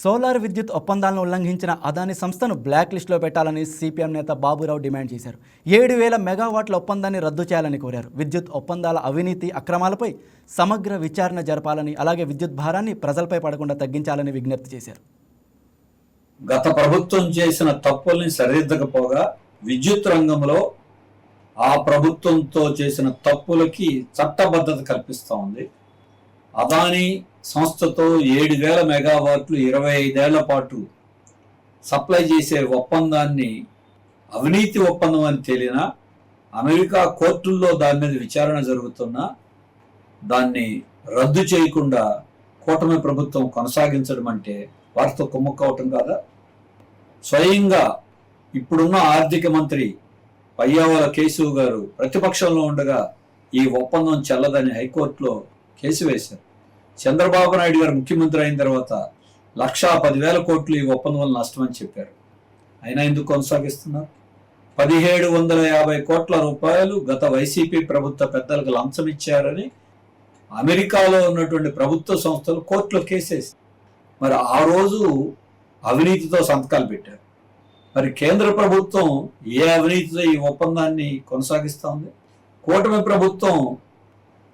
Solar విద్యుత్ ఒప్పందాలను ఉల్లంఘించిన అదాని సంస్థను బ్లాక్ లిస్టులో పెట్టాలని సిపిఎం నేత బాబురావు డిమాండ్ చేశారు. 7,000 మెగావాట్ల ఒప్పందాన్ని రద్దు చేయాలని కోరారు. విద్యుత్ ఒప్పందాల అవినీతి అక్రమాలపై సమగ్ర విచారణ జరపాలని, అలాగే విద్యుత్ భారాన్ని ప్రజలపై పడకుండా తగ్గించాలని విజ్ఞప్తి చేశారు. గత ప్రభుత్వం చేసిన తప్పుల్ని సరిదిద్దకపోగా విద్యుత్ రంగంలో ఆ ప్రభుత్వంతో చేసిన తప్పులకి చట్టబద్ధత కల్పిస్తూ ఉంది. అదానీ సంస్థతో 7,000 మెగావాట్లు 25 ఏళ్ల పాటు సప్లై చేసే ఒప్పందాన్ని అవినీతి ఒప్పందం అని తేలినా, అమెరికా కోర్టుల్లో దాని మీద విచారణ జరుగుతున్నా దాన్ని రద్దు చేయకుండా కూటమి ప్రభుత్వం కొనసాగించడం అంటే వారితో కుమ్మక్కవటం కాదా? స్వయంగా ఇప్పుడున్న ఆర్థిక మంత్రి పయ్యావుల కేశవ్ గారు ప్రతిపక్షంలో ఉండగా ఈ ఒప్పందం చెల్లదని హైకోర్టులో కేసు వేశారు. చంద్రబాబు నాయుడు గారు ముఖ్యమంత్రి అయిన తర్వాత 1,10,000 కోట్లు ఈ ఒప్పందం వల్ల నష్టం అని చెప్పారు. అయినా ఎందుకు కొనసాగిస్తున్నారు? 1,750 కోట్ల రూపాయలు గత వైసీపీ ప్రభుత్వ పెద్దలకు లంచం ఇచ్చారని అమెరికాలో ఉన్నటువంటి ప్రభుత్వ సంస్థలు కోర్టులో కేసేసి, మరి ఆ రోజు అవినీతితో సంతకాలు పెట్టారు. మరి కేంద్ర ప్రభుత్వం ఏ అవినీతితో ఈ ఒప్పందాన్ని కొనసాగిస్తూ ఉంది? కూటమి ప్రభుత్వం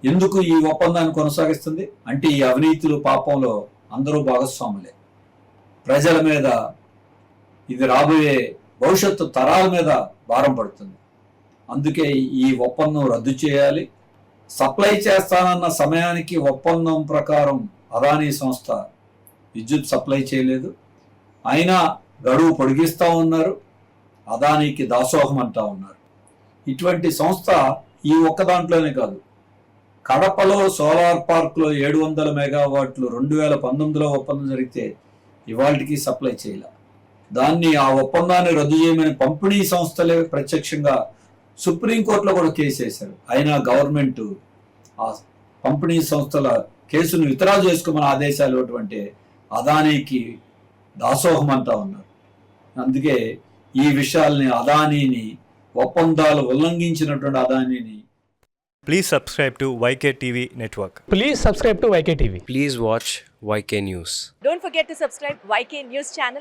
ఎందుకు ఈ ఒప్పందాన్ని కొనసాగిస్తుంది అంటే ఈ అవినీతులు పాపంలో అందరూ భాగస్వాములే. ప్రజల మీద, ఇది రాబోయే భవిష్యత్తు తరాల మీద భారం పడుతుంది. అందుకే ఈ ఒప్పందం రద్దు చేయాలి. సప్లై చేస్తానన్న సమయానికి ఒప్పందం ప్రకారం అదానీ సంస్థ విద్యుత్ సప్లై చేయలేదు. అయినా గడువు పొడిగిస్తూ ఉన్నారు, అదానీకి దాసోహం అంటా ఉన్నారు. ఇటువంటి సంస్థ ఈ ఒక్క దాంట్లోనే కాదు, కడపలో సోలార్ పార్క్లో 700 మెగావాట్లు 2019లో ఒప్పందం జరిగితే ఇవాళకి సప్లై చేయాల. దాన్ని, ఆ ఒప్పందాన్ని రద్దు చేయమని పంపిణీ సంస్థలే ప్రత్యక్షంగా సుప్రీంకోర్టులో కూడా కేసు వేశారు. అయినా గవర్నమెంట్ ఆ పంపిణీ సంస్థల కేసును విత్డ్రా చేసుకోమని ఆదేశాలు ఇవ్వటువంటి అదానీకి దాసోహం అంటా ఉన్నారు. అందుకే ఈ విషయాల్ని, అదానీని, ఒప్పందాలు ఉల్లంఘించినటువంటి అదానీని. Please subscribe to YK TV Network. Please subscribe to YK TV. Please watch YK News. Don't forget to subscribe YK News channel.